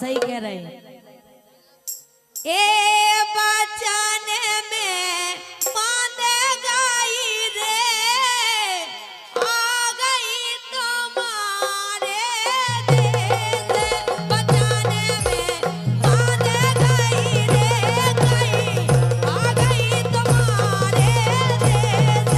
सही कह रहे हैं। ए बचन में बांध गई रे, आ गई तुम्हारे देश। बचन में बांध गई रे, गई आ गई तुम्हारे देश।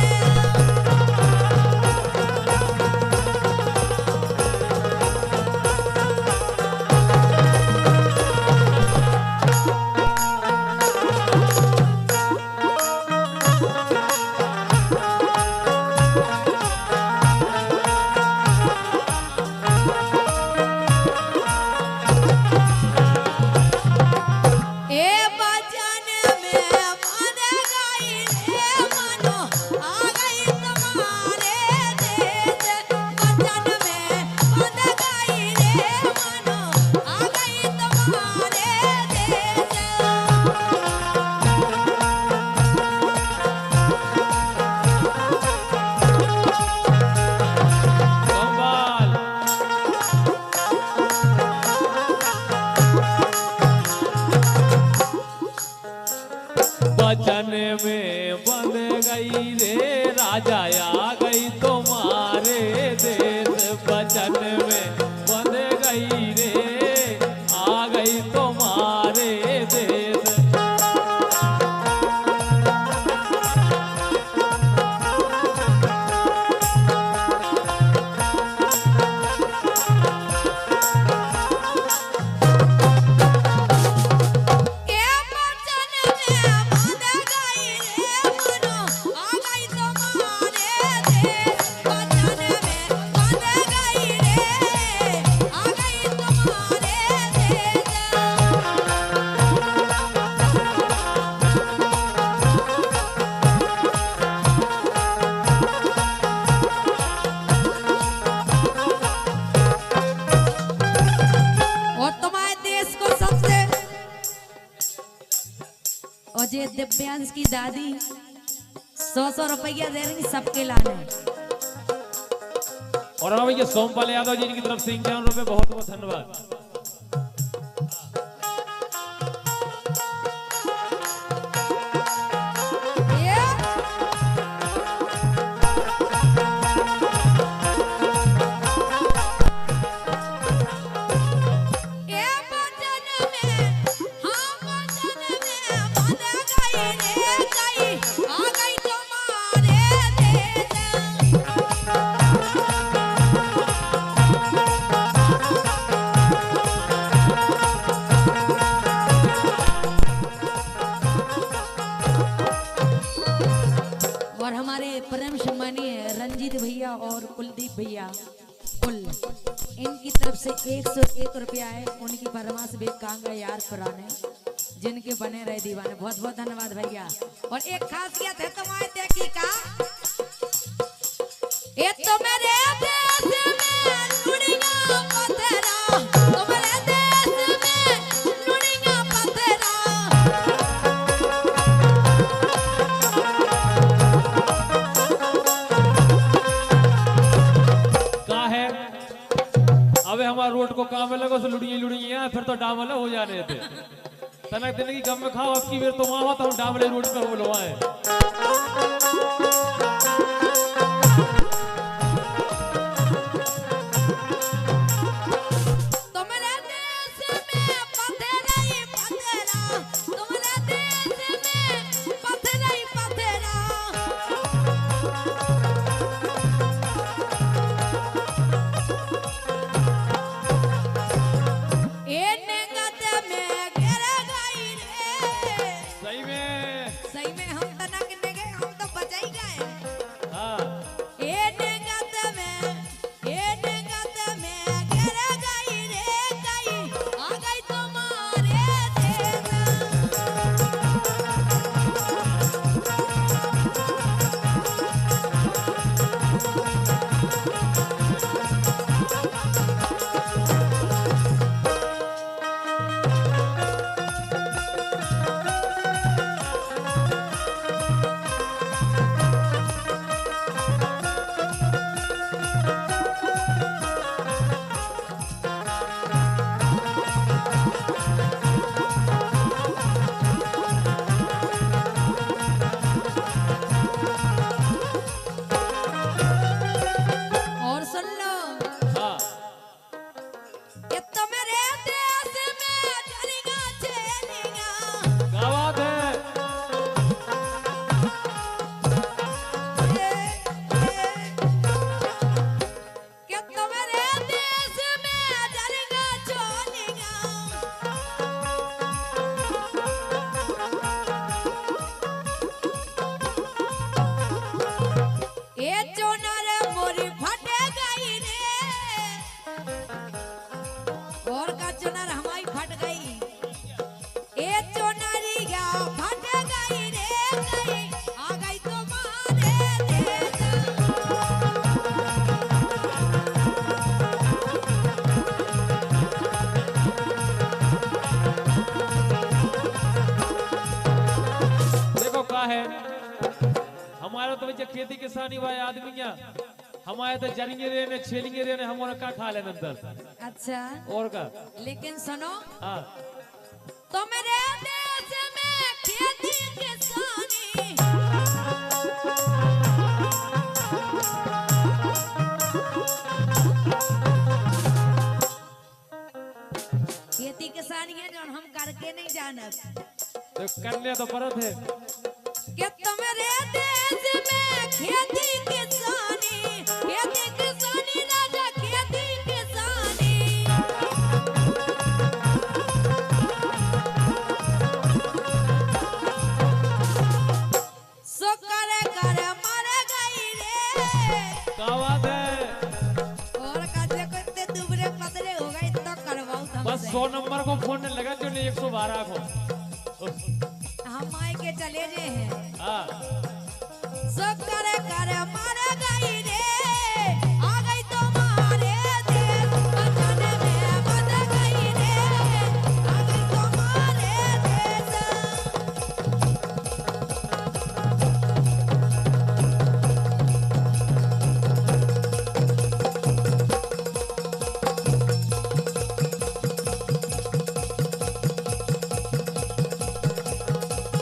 बचन में बंध गई रे राजा, आ गई तुम्हारे देश। बचन में बंध गई रे, आ गई तुम्हारे देश। और ये दिव्यांश की दादी 100-100 रुपया दे रही सबके लाने। और हाँ भैया सोमपाल यादव जी की तरफ से 51 रुपए, बहुत बहुत धन्यवाद। और हमारे परम सम्मानीय रंजीत भैया और कुलदीप भैया कुल, इनकी तरफ से 101 रुपया है। उनकी फरमाइश भी कांगा यार पुराने, जिनके बने रहे दीवाने। बहुत बहुत धन्यवाद भैया। और एक खासियत है तुम्हारे देखी का, ये तो मेरे देश में लुड़िया पथरा, तुम्हारे देश में लुड़िया पथरा। अबे हमारा रोड को काम में लगो तो लुड़िया लुड़िया, फिर तो डामले हो जा रहे थे। तनक दिन की कम में खाओ, अब की फिर तो वहां तो हम डामले रोड पर बोलवाए। सही में हम तना के है हमारा तो बच्चे खेती किसानी वाले आदमी है हमारे तो जरिए रहे ने छेलिए रहे ने हम और का खा लेने अंदर अच्छा और का लेकिन सुनो हाँ तो मेरे देश में खेती किसानी खेती किसानी है जो हम करके नहीं जानत तो करने तो परत है कि तुम्हारे देश में खेती किसानी राजा खेती किसानी सो करे करे मर गई रे क्या बात है और काजे को इतने दुबरे पतले हो गए तो करवाओ तुमसे बस 100 नंबर को फोन लगा जो नहीं 112 को हम आए के चले जे हैं हाँ सो करे करे मर गई रे आ गई तुम्हारे देश बचाने में बच गई रे आ गई तुम्हारे देश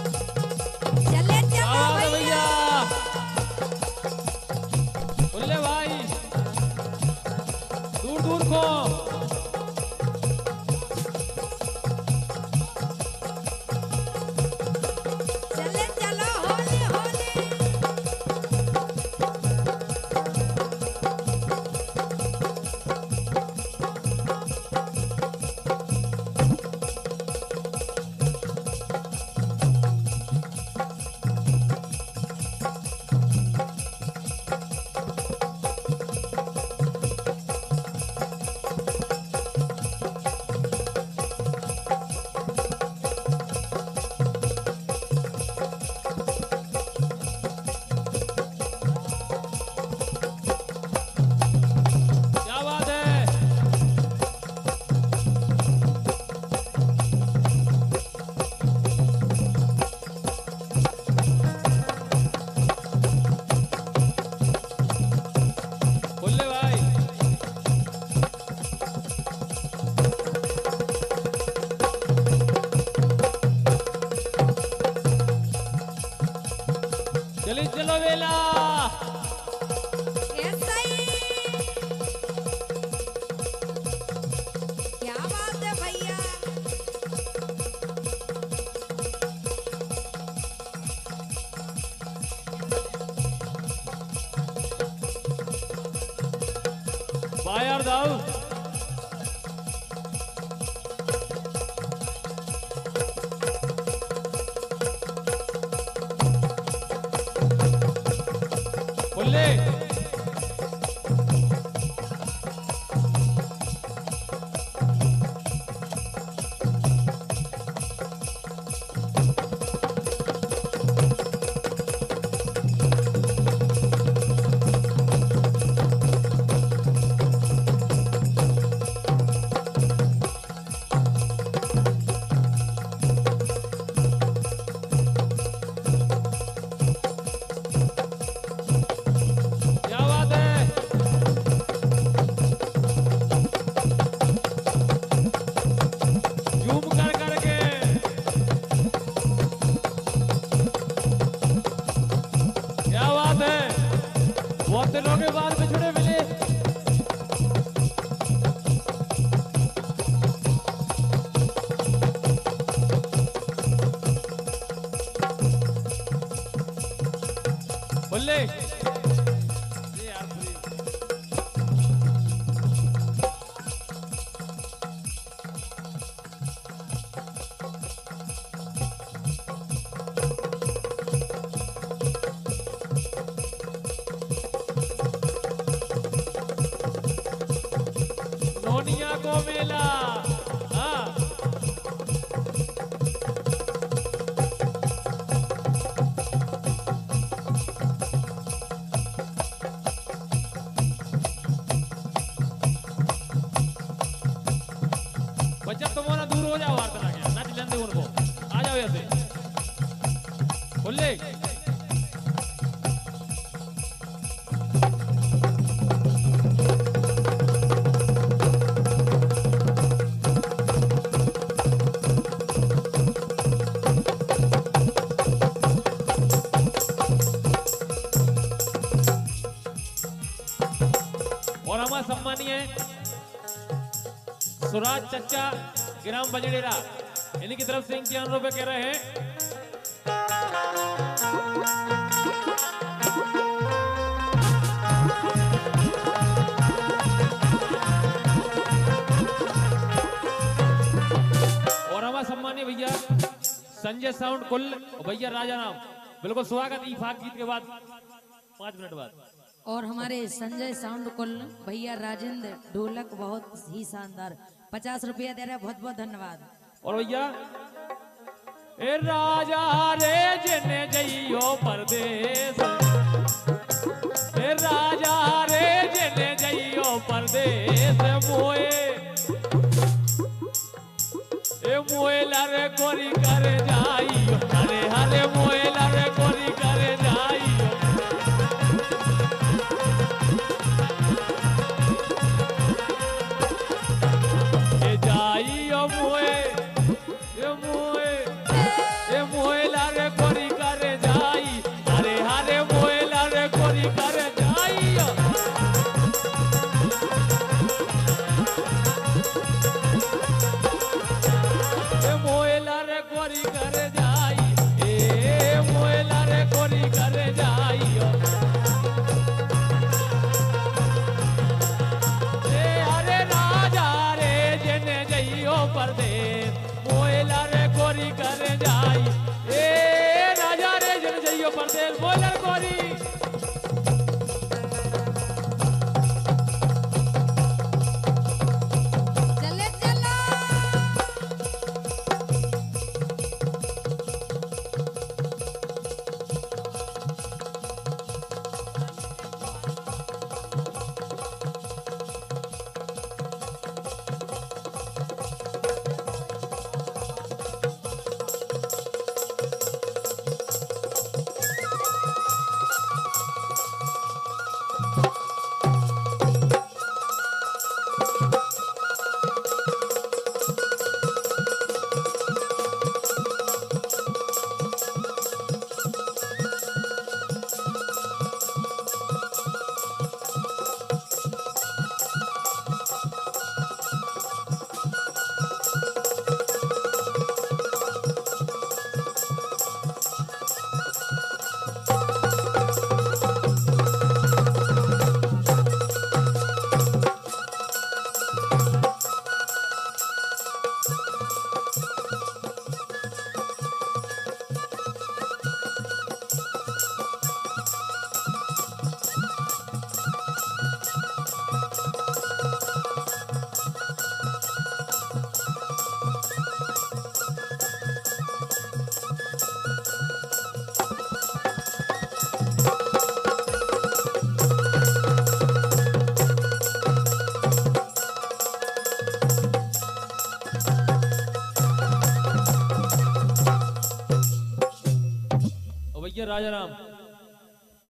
चले चलो आवाज भैया बोले भाई दूर दूर को चले चलो होली होली क्या बात है बोले भाई चली चलो वेला ऐसा ही क्या बात है भैया बाहर दाऊ बोले क्या बात है झूम कर करके क्या बात है बहुत दिनों के बाद बिछड़े मिले बोले ये यार पूरी नोनिया को मेला हाँ हमारा सम्मानीय सुराज चच्चा ग्राम बजड़ेरा, इनकी तरफ से 51 रुपए कह रहे हैं। और हमारा सम्मानीय भैया संजय साउंड कुल भैया राजा नाम, बिल्कुल स्वागत इफाक गीत के बाद 5 मिनट बाद। और हमारे संजय साउंड कुल भैया राजेंद्र ढोलक बहुत ही शानदार 50 रुपया दे रहे हैं, बहुत बहुत धन्यवाद। और भैया ए राजा रे जने जइयो परदेश, ए राजा रे जने जइयो परदेश, मोएला रे कोरी करे जाइयो, हरे हरे मोएला रे कोरी करे जाइयो। ए जाइयो मोएला रे कोरी करे जाई, हरे हरे मोएला रे कोरी करे जाइयो। मोएला रे कोरी करे जाई, ए मोएला रे कोरी करे जाइयो। ए अरे राजा रे जने जइयो परदेश, मोएला रे कोरी करे जाई, ए राजा रे जने जइयो परदेश, मोएला रे कोरी। चले चलो भैया राजा राम